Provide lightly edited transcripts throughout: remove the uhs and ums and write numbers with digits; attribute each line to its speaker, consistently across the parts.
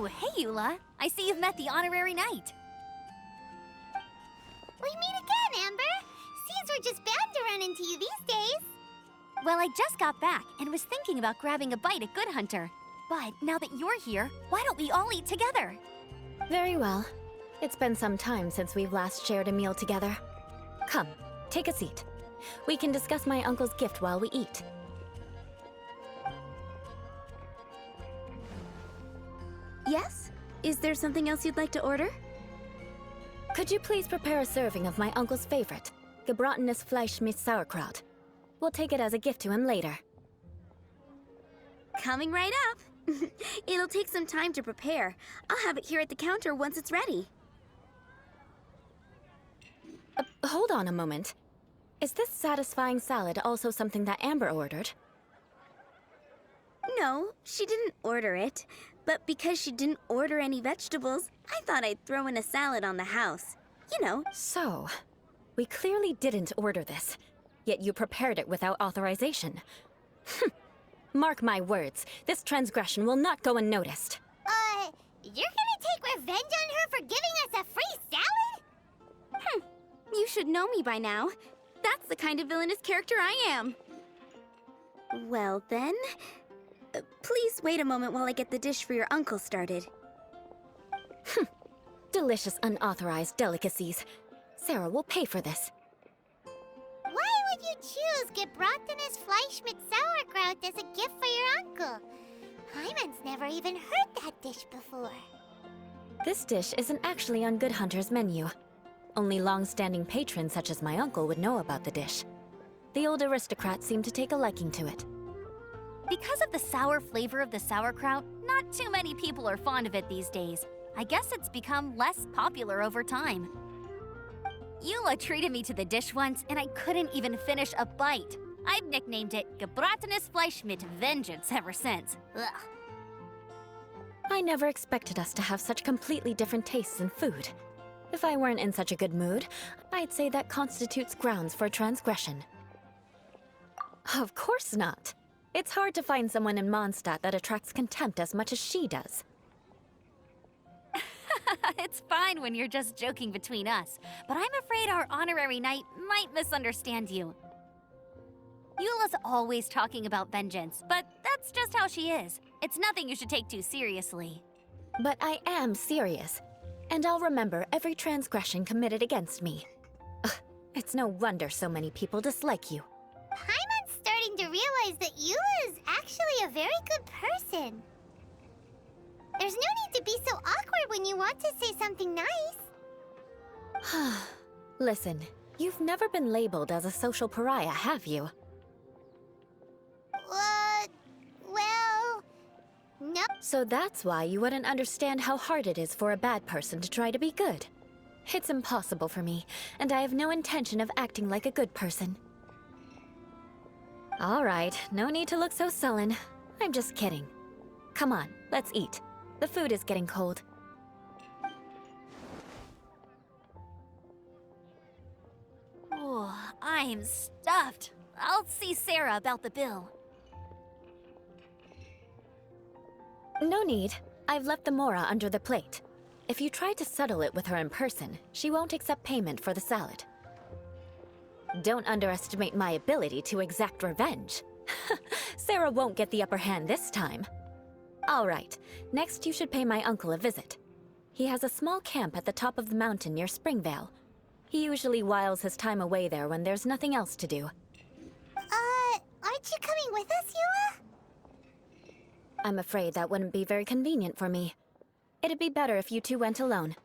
Speaker 1: Oh, hey, Eula. I see you've met the honorary knight.
Speaker 2: We meet again, Amber. Seems we're just bound to run into you these days.
Speaker 1: Well, I just got back and was thinking about grabbing a bite at Good Hunter. But now that you're here, why don't we all eat together?
Speaker 3: Very well. It's been some time since we've last shared a meal together. Come, take a seat. We can discuss my uncle's gift while we eat.
Speaker 4: Yes? Is there something else you'd like to order?
Speaker 3: Could you please prepare a serving of my uncle's favorite, Gebratenes Fleisch mit Sauerkraut? We'll take it as a gift to him later.
Speaker 4: Coming right up. It'll take some time to prepare. I'll have it here at the counter once it's ready.
Speaker 3: Hold on a moment. Is this satisfying salad also something that Amber ordered?
Speaker 4: No, she didn't order it. But because she didn't order any vegetables, I thought I'd throw in a salad on the house. You know.
Speaker 3: So, we clearly didn't order this, yet you prepared it without authorization. Mark my words, this transgression will not go unnoticed.
Speaker 2: You're gonna take revenge on her for giving us a free salad?
Speaker 4: You should know me by now. That's the kind of villainous character I am. Well then, please wait a moment while I get the dish for your uncle started.
Speaker 3: Delicious unauthorized delicacies. Sarah will pay for this.
Speaker 2: Why would you choose Gebratenes Fleisch mit Sauerkraut as a gift for your uncle? Hyman's never even heard that dish before.
Speaker 3: This dish isn't actually on Good Hunter's menu. Only long-standing patrons such as my uncle would know about the dish. The old aristocrats seem to take a liking to it.
Speaker 1: Because of the sour flavor of the sauerkraut, not too many people are fond of it these days. I guess it's become less popular over time. Eula treated me to the dish once, and I couldn't even finish a bite. I've nicknamed it Gebratenes Fleisch mit Vengeance ever since. Ugh.
Speaker 3: I never expected us to have such completely different tastes in food. If I weren't in such a good mood, I'd say that constitutes grounds for transgression. Of course not. It's hard to find someone in Mondstadt that attracts contempt as much as she does.
Speaker 1: It's fine when you're just joking between us, but I'm afraid our honorary knight might misunderstand you. Eula's always talking about vengeance, but that's just how she is. It's nothing you should take too seriously.
Speaker 3: But I am serious, and I'll remember every transgression committed against me. Ugh, it's no wonder so many people dislike you.
Speaker 2: Hyman's starting to realize that Eula is actually a very good person. There's no need to be so awkward when you want to say something nice.
Speaker 3: Listen, you've never been labeled as a social pariah, have you?
Speaker 2: Well, no.
Speaker 3: So that's why you wouldn't understand how hard it is for a bad person to try to be good. It's impossible for me, and I have no intention of acting like a good person. All right, no need to look so sullen. I'm just kidding. Come on, let's eat. The food is getting cold.
Speaker 1: Oh, I'm stuffed. I'll see Sarah about the bill.
Speaker 3: No need. I've left the mora under the plate. If you try to settle it with her in person, she won't accept payment for the salad. Don't underestimate my ability to exact revenge. Sarah won't get the upper hand this time. All right, next you should pay my uncle a visit. He has a small camp at the top of the mountain near Springvale. He usually whiles his time away there when there's nothing else to do.
Speaker 2: Aren't you coming with us, Eula?
Speaker 3: I'm afraid that wouldn't be very convenient for me. It'd be better if you two went alone.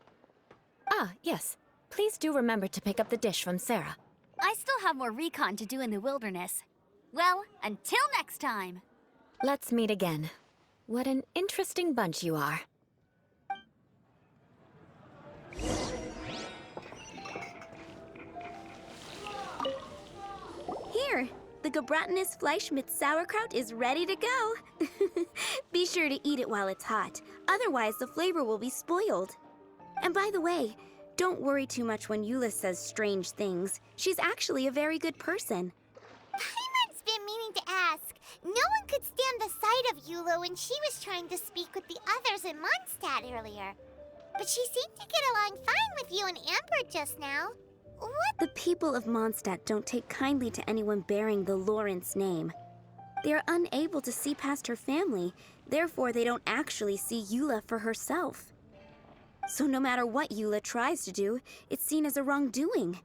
Speaker 3: Ah, yes. Please do remember to pick up the dish from Sarah.
Speaker 1: I still have more recon to do in the wilderness. Well, until next time.
Speaker 3: Let's meet again. What an interesting bunch you are.
Speaker 4: Here, the Gebratenes Fleisch mit Sauerkraut is ready to go. Be sure to eat it while it's hot, otherwise the flavor will be spoiled. And by the way, don't worry too much when Eula says strange things. She's actually a very good person.
Speaker 2: Hyman's been meaning to ask. No one could stand the sight of Eula when she was trying to speak with the others in Mondstadt earlier. But she seemed to get along fine with you and Amber just now. What?
Speaker 4: The people of Mondstadt don't take kindly to anyone bearing the Lawrence name. They are unable to see past her family, therefore they don't actually see Eula for herself. So no matter what Eula tries to do, it's seen as a wrongdoing.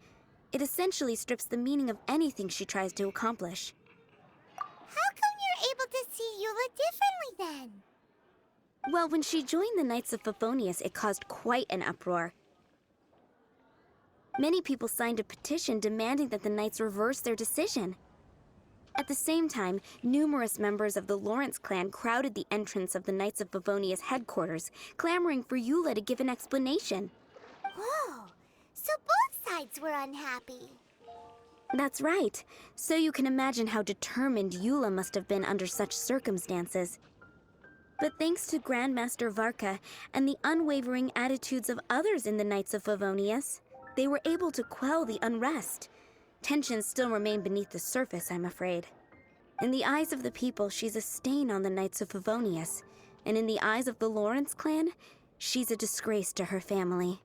Speaker 4: It essentially strips the meaning of anything she tries to accomplish.
Speaker 2: How come you're able to see Eula differently then?
Speaker 4: Well, when she joined the Knights of Favonius, it caused quite an uproar. Many people signed a petition demanding that the Knights reverse their decision. At the same time, numerous members of the Lawrence clan crowded the entrance of the Knights of Favonius headquarters, clamoring for Eula to give an explanation.
Speaker 2: Whoa, so both sides were unhappy.
Speaker 4: That's right. So you can imagine how determined Eula must have been under such circumstances. But thanks to Grandmaster Varka and the unwavering attitudes of others in the Knights of Favonius, they were able to quell the unrest. Tensions still remain beneath the surface, I'm afraid. In the eyes of the people, she's a stain on the Knights of Favonius, and in the eyes of the Lawrence clan, she's a disgrace to her family.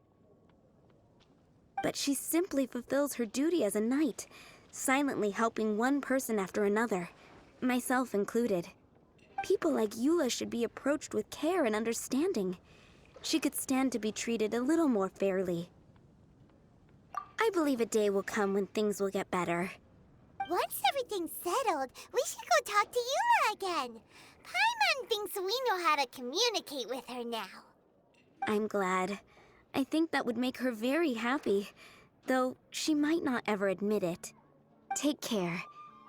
Speaker 4: But she simply fulfills her duty as a knight, silently helping one person after another, myself included. People like Eula should be approached with care and understanding. She could stand to be treated a little more fairly. I believe a day will come when things will get better.
Speaker 2: Once everything's settled, we should go talk to Eula again. Paimon thinks we know how to communicate with her now.
Speaker 4: I'm glad. I think that would make her very happy, though she might not ever admit it. Take care.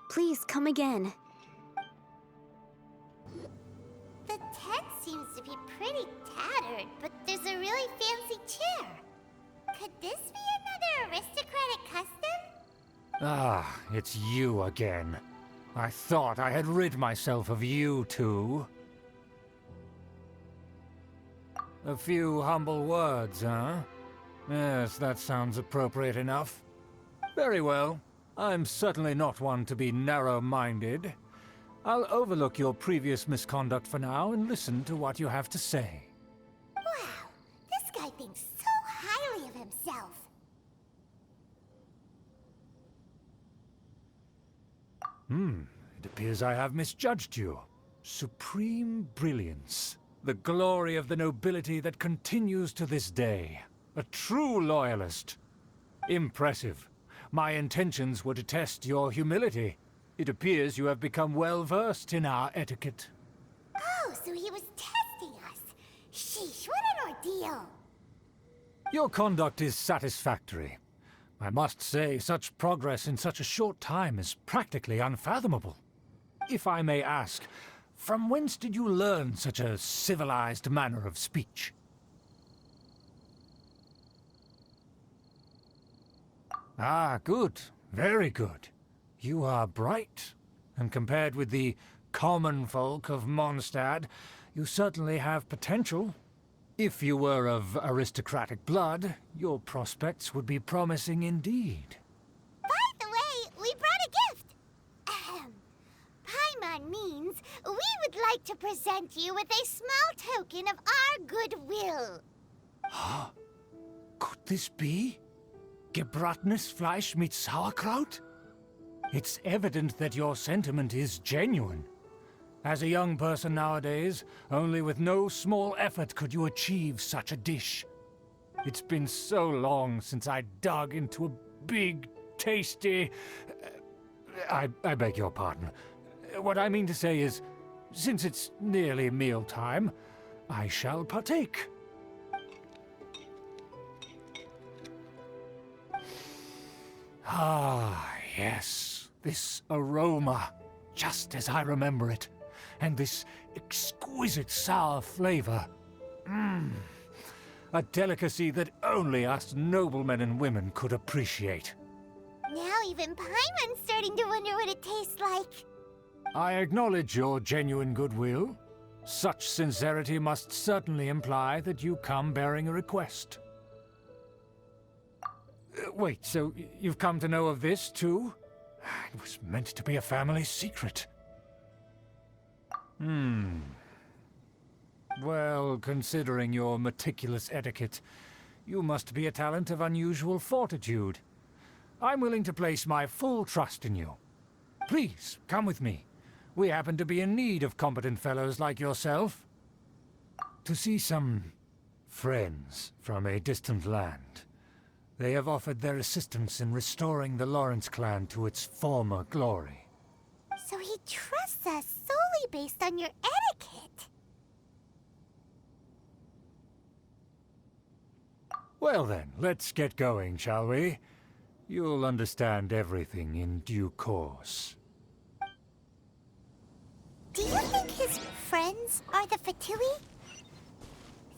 Speaker 4: Please come again.
Speaker 2: The tent seems to be pretty tattered, but there's a really fancy chair. Could this be another aristocratic custom?
Speaker 5: Ah, it's you again. I thought I had rid myself of you two. A few humble words, huh? Yes, that sounds appropriate enough. Very well. I'm certainly not one to be narrow-minded. I'll overlook your previous misconduct for now and listen to what you have to say.
Speaker 2: Wow, this guy thinks so highly of himself.
Speaker 5: It appears I have misjudged you. Supreme brilliance. The glory of the nobility that continues to this day. A true loyalist. Impressive. My intentions were to test your humility. It appears you have become well-versed in our etiquette.
Speaker 2: Oh, so he was testing us. Sheesh, what an ordeal.
Speaker 5: Your conduct is satisfactory. I must say, such progress in such a short time is practically unfathomable. If I may ask, from whence did you learn such a civilized manner of speech? Ah, good. Very good. You are bright, and compared with the common folk of Mondstadt, you certainly have potential. If you were of aristocratic blood, your prospects would be promising indeed.
Speaker 2: By the way, we brought a gift. Ahem. Paimon means we would like to present you with a small token of our goodwill.
Speaker 5: Could this be? Gebratenes Fleisch mit Sauerkraut? It's evident that your sentiment is genuine. As a young person nowadays, only with no small effort could you achieve such a dish. It's been so long since I dug into a big, tasty... I beg your pardon. What I mean to say is, since it's nearly mealtime, I shall partake. Ah, yes, this aroma, just as I remember it. And this exquisite sour flavor. A delicacy that only us noblemen and women could appreciate.
Speaker 2: Now even Paimon's starting to wonder what it tastes like.
Speaker 5: I acknowledge your genuine goodwill. Such sincerity must certainly imply that you come bearing a request. Wait, so you've come to know of this, too? It was meant to be a family secret. Well, considering your meticulous etiquette, you must be a talent of unusual fortitude. I'm willing to place my full trust in you. Please, come with me. We happen to be in need of competent fellows like yourself. To see some friends from a distant land. They have offered their assistance in restoring the Lawrence clan to its former glory.
Speaker 2: So he trusts us solely based on your etiquette.
Speaker 5: Well then, let's get going, shall we? You'll understand everything in due course.
Speaker 2: Do you think his friends are the Fatui?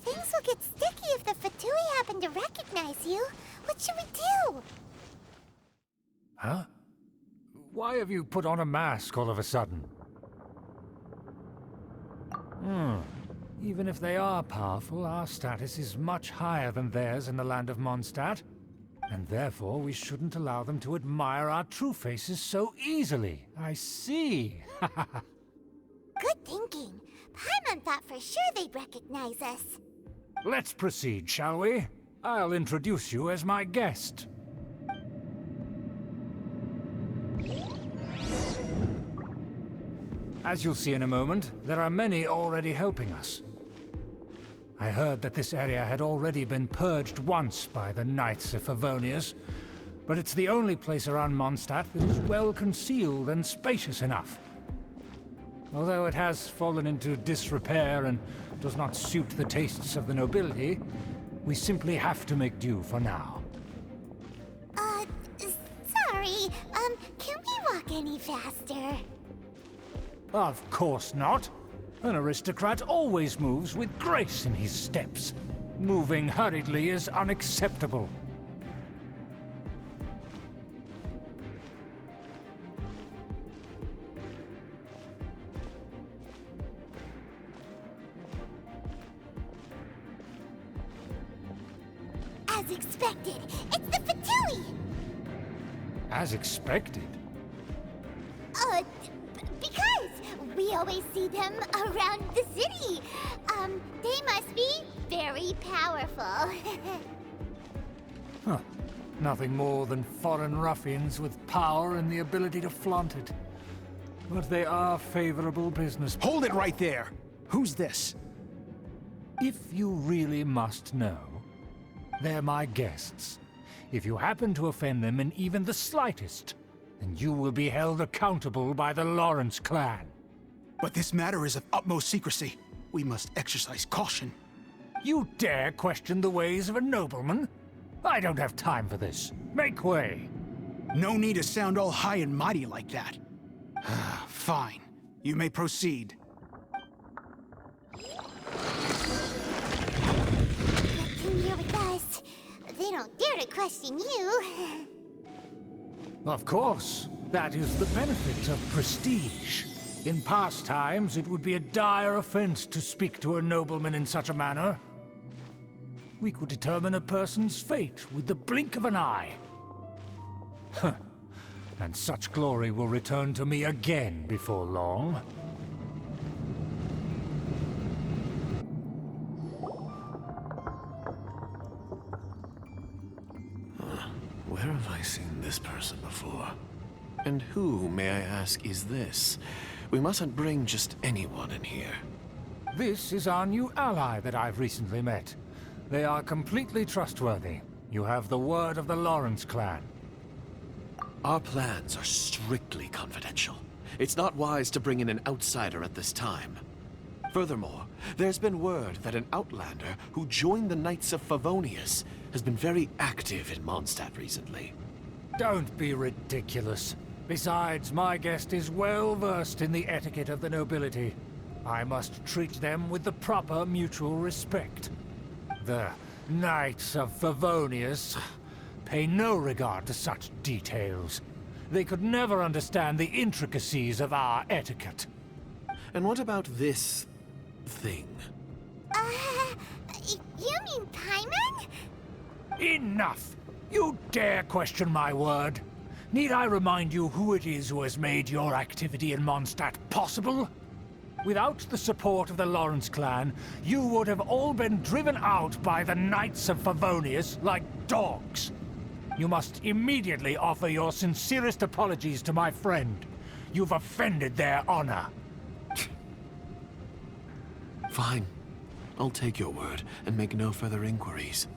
Speaker 2: Things will get sticky if the Fatui happen to recognize you. What should we do?
Speaker 5: Huh? Why have you put on a mask all of a sudden? Even if they are powerful, our status is much higher than theirs in the land of Mondstadt. And therefore, we shouldn't allow them to admire our true faces so easily. I see.
Speaker 2: Good thinking. Paimon thought for sure they'd recognize us.
Speaker 5: Let's proceed, shall we? I'll introduce you as my guest. As you'll see in a moment, there are many already helping us. I heard that this area had already been purged once by the Knights of Favonius, but it's the only place around Mondstadt that is well concealed and spacious enough. Although it has fallen into disrepair and does not suit the tastes of the nobility, we simply have to make do for now.
Speaker 2: Sorry, can we walk any faster?
Speaker 5: Of course not. An aristocrat always moves with grace in his steps. Moving hurriedly is unacceptable.
Speaker 2: As expected, it's the Fatui!
Speaker 5: As expected.
Speaker 2: Because we always see them around the city. They must be very powerful.
Speaker 5: Huh. Nothing more than foreign ruffians with power and the ability to flaunt it. But they are favorable business.
Speaker 6: Hold it right there! Who's this?
Speaker 5: If you really must know, they're my guests. If you happen to offend them in even the slightest, then you will be held accountable by the Lawrence clan.
Speaker 6: But this matter is of utmost secrecy. We must exercise caution.
Speaker 5: You dare question the ways of a nobleman? I don't have time for this. Make way.
Speaker 6: No need to sound all high and mighty like that. Fine. You may proceed.
Speaker 2: Come here with us. They don't dare to question you.
Speaker 5: Of course. That is the benefit of prestige. In past times, it would be a dire offense to speak to a nobleman in such a manner. We could determine a person's fate with the blink of an eye. Huh. And such glory will return to me again before long.
Speaker 7: Where have I seen this person before? And who, may I ask, is this? We mustn't bring just anyone in here.
Speaker 5: This is our new ally that I've recently met. They are completely trustworthy. You have the word of the Lawrence clan.
Speaker 7: Our plans are strictly confidential. It's not wise to bring in an outsider at this time. Furthermore, there's been word that an outlander who joined the Knights of Favonius has been very active in Mondstadt recently.
Speaker 5: Don't be ridiculous. Besides, my guest is well versed in the etiquette of the nobility. I must treat them with the proper mutual respect. The Knights of Favonius pay no regard to such details. They could never understand the intricacies of our etiquette.
Speaker 7: And what about this thing?
Speaker 2: You mean Paimon?
Speaker 5: Enough! You dare question my word? Need I remind you who it is who has made your activity in Mondstadt possible? Without the support of the Lawrence clan, you would have all been driven out by the Knights of Favonius like dogs. You must immediately offer your sincerest apologies to my friend. You've offended their honor.
Speaker 7: Fine. I'll take your word and make no further inquiries.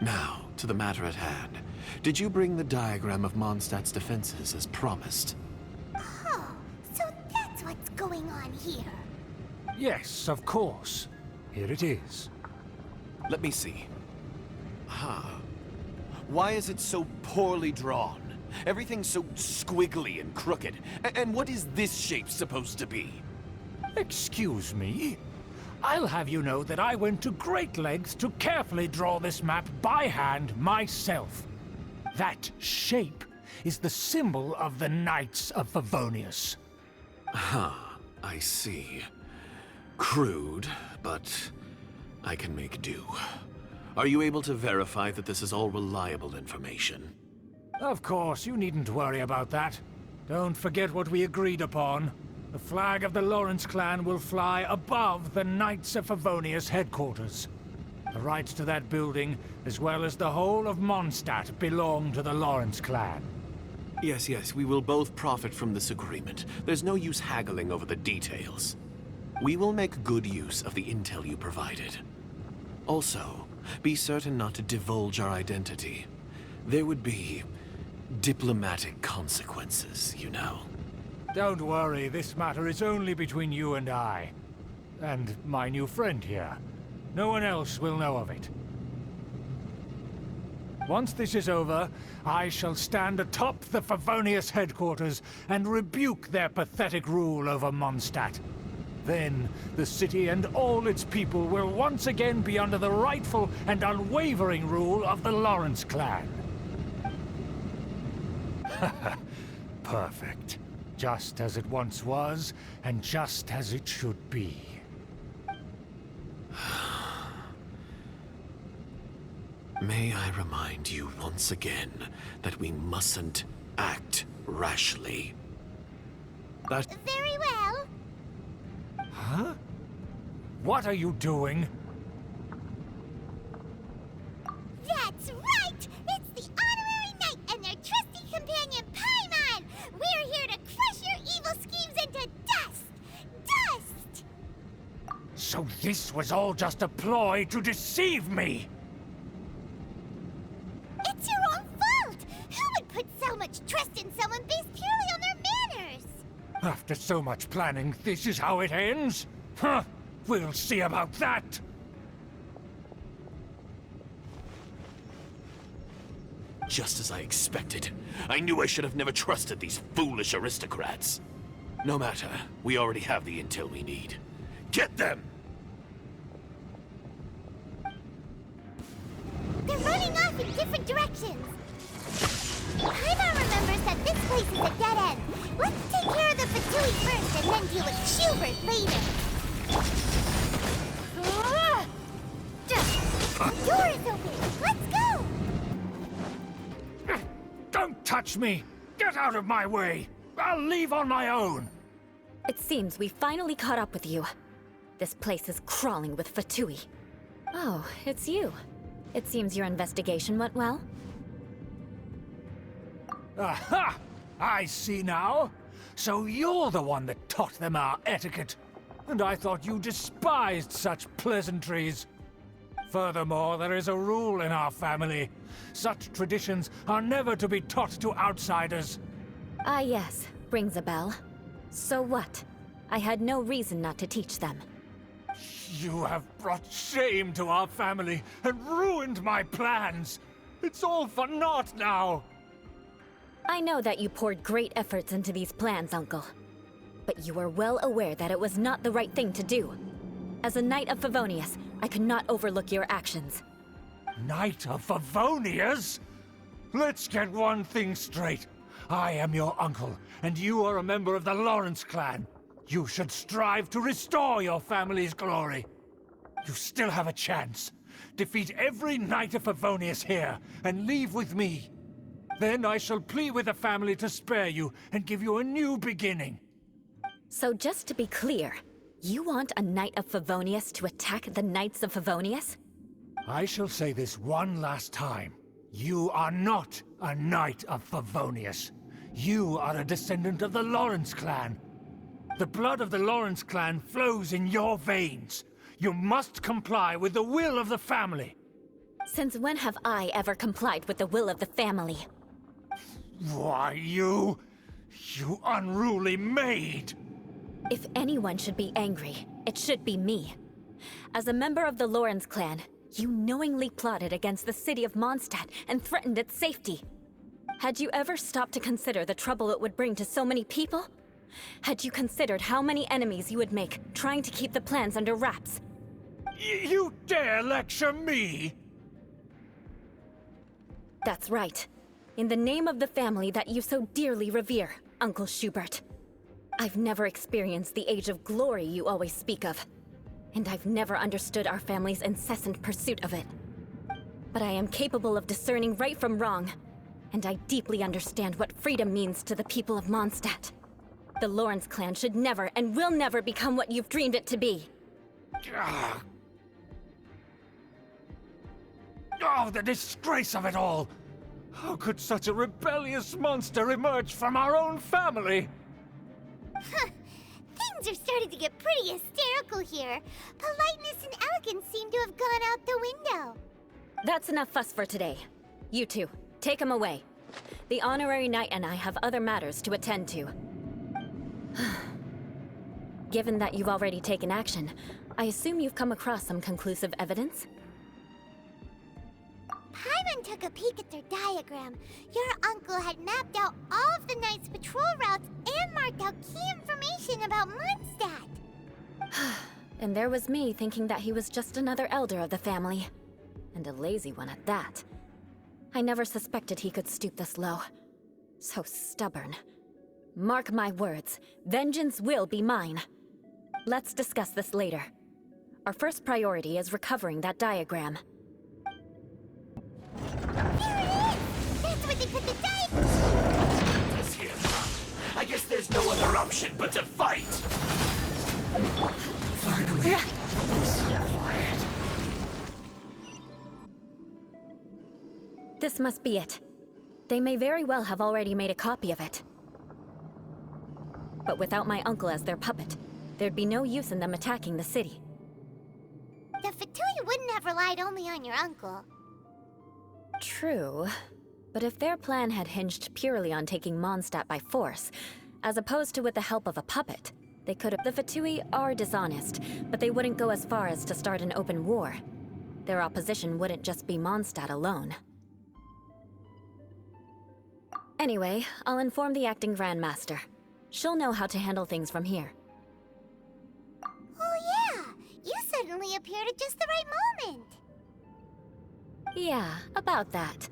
Speaker 7: Now, to the matter at hand. Did you bring the diagram of Mondstadt's defenses as promised?
Speaker 2: Oh, so that's what's going on here.
Speaker 5: Yes, of course. Here it is.
Speaker 7: Let me see. Why is it so poorly drawn? Everything's so squiggly and crooked. And what is this shape supposed to be?
Speaker 5: Excuse me? I'll have you know that I went to great lengths to carefully draw this map by hand myself. That shape is the symbol of the Knights of Favonius.
Speaker 7: I see. Crude, but I can make do. Are you able to verify that this is all reliable information?
Speaker 5: Of course, you needn't worry about that. Don't forget what we agreed upon. The flag of the Lawrence clan will fly above the Knights of Favonius headquarters. The rights to that building, as well as the whole of Mondstadt, belong to the Lawrence clan.
Speaker 7: Yes, we will both profit from this agreement. There's no use haggling over the details. We will make good use of the intel you provided. Also, be certain not to divulge our identity. There would be diplomatic consequences, you know.
Speaker 5: Don't worry, this matter is only between you and I. And my new friend here. No one else will know of it. Once this is over, I shall stand atop the Favonius headquarters and rebuke their pathetic rule over Mondstadt. Then, the city and all its people will once again be under the rightful and unwavering rule of the Lawrence clan. Perfect. Just as it once was, and just as it should be.
Speaker 7: May I remind you once again that we mustn't act rashly. That...
Speaker 2: Very well.
Speaker 5: Huh? What are you doing?
Speaker 2: That's right! It's the honorary knight and their trusty companion, Paimon! We're here to crush your evil schemes into dust! Dust!
Speaker 5: So this was all just a ploy to deceive me!
Speaker 2: It's your own fault! Who would put so much trust in someone based purely on their manners?
Speaker 5: After so much planning, this is how it ends? Huh! We'll see about that!
Speaker 7: Just as I expected. I knew I should have never trusted these foolish aristocrats. No matter, we already have the intel we need. Get them!
Speaker 2: They're running off in different directions. Paimon remembers that this place is a dead end. Let's take care of the Fatui first and then deal with Schubert later. The door is open. Let's go!
Speaker 5: Don't touch me! Get out of my way! I'll leave on my own!
Speaker 3: It seems we finally caught up with you. This place is crawling with Fatui. Oh, it's you. It seems your investigation went well.
Speaker 5: Aha! I see now. So you're the one that taught them our etiquette. And I thought you despised such pleasantries. Furthermore, there is a rule in our family. Such traditions are never to be taught to outsiders.
Speaker 3: Ah yes, rings a bell. So what? I had no reason not to teach them.
Speaker 5: You have brought shame to our family and ruined my plans. It's all for naught now.
Speaker 3: I know that you poured great efforts into these plans, Uncle. But you are well aware that it was not the right thing to do. As a Knight of Favonius, I could not overlook your actions.
Speaker 5: Knight of Favonius? Let's get one thing straight. I am your uncle, and you are a member of the Lawrence clan. You should strive to restore your family's glory. You still have a chance. Defeat every Knight of Favonius here, and leave with me. Then I shall plead with the family to spare you and give you a new beginning.
Speaker 3: So just to be clear, You want a Knight of Favonius to attack the Knights of Favonius?
Speaker 5: I shall say this one last time. You are not a Knight of Favonius. You are a descendant of the Lawrence clan. The blood of the Lawrence clan flows in your veins. You must comply with the will of the family.
Speaker 3: Since when have I ever complied with the will of the family?
Speaker 5: Why, you unruly maid!
Speaker 3: If anyone should be angry, it should be me. As a member of the Lawrence clan, you knowingly plotted against the city of Mondstadt and threatened its safety. Had you ever stopped to consider the trouble it would bring to so many people? Had you considered how many enemies you would make trying to keep the plans under wraps?
Speaker 5: You dare lecture me?
Speaker 3: That's right. In the name of the family that you so dearly revere, Uncle Schubert. I've never experienced the age of glory you always speak of. And I've never understood our family's incessant pursuit of it. But I am capable of discerning right from wrong. And I deeply understand what freedom means to the people of Mondstadt. The Lawrence clan should never and will never become what you've dreamed it to be.
Speaker 5: Oh, the disgrace of it all! How could such a rebellious monster emerge from our own family?
Speaker 2: Things are starting to get pretty hysterical here. Politeness and elegance seem to have gone out the window.
Speaker 3: That's enough fuss for today. You two, take him away. The honorary knight and I have other matters to attend to. Given that you've already taken action, I assume you've come across some conclusive evidence?
Speaker 2: Paimon took a peek at their diagram. Your uncle had mapped out all of the Knight's patrol routes and marked out key information about Mondstadt.
Speaker 3: And there was me thinking that he was just another elder of the family. And a lazy one at that. I never suspected he could stoop this low. So stubborn. Mark my words, vengeance will be mine. Let's discuss this later. Our first priority is recovering that diagram.
Speaker 2: There it is! That's where they put the diagram!
Speaker 8: This here. I guess there's no other option but to fight! Finally.
Speaker 3: This must be it. They may very well have already made a copy of it. But without my uncle as their puppet, there'd be no use in them attacking the city.
Speaker 2: The Fatui wouldn't have relied only on your uncle.
Speaker 3: True. But if their plan had hinged purely on taking Mondstadt by force, as opposed to with the help of a puppet, they could have— The Fatui are dishonest, but they wouldn't go as far as to start an open war. Their opposition wouldn't just be Mondstadt alone. Anyway, I'll inform the acting Grandmaster. She'll know how to handle things from here.
Speaker 2: Oh yeah! You suddenly appeared at just the right moment!
Speaker 3: Yeah, about that.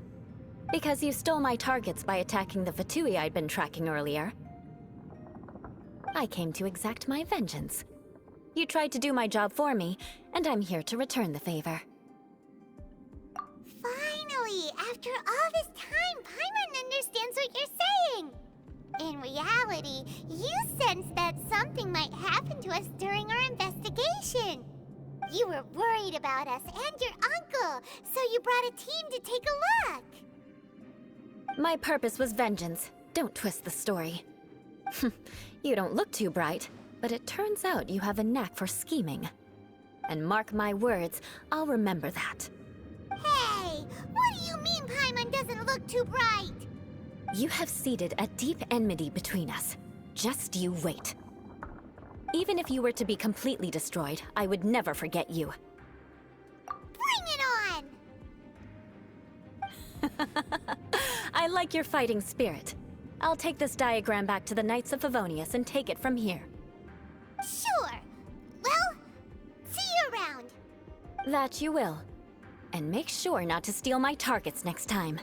Speaker 3: Because you stole my targets by attacking the Fatui I'd been tracking earlier. I came to exact my vengeance. You tried to do my job for me, and I'm here to return the favor.
Speaker 2: Finally! After all this time, Paimon understands what you're saying! In reality, you sensed that something might happen to us during our investigation. You were worried about us and your uncle, so you brought a team to take a look.
Speaker 3: My purpose was vengeance. Don't twist the story. You don't look too bright, but it turns out you have a knack for scheming. And mark my words, I'll remember that.
Speaker 2: Hey, what do you mean Paimon doesn't look too bright?
Speaker 3: You have seeded a deep enmity between us. Just you wait. Even if you were to be completely destroyed, I would never forget you.
Speaker 2: Bring it on!
Speaker 3: I like your fighting spirit. I'll take this diagram back to the Knights of Favonius and take it from here.
Speaker 2: Sure. Well, see you around.
Speaker 3: That you will. And make sure not to steal my targets next time.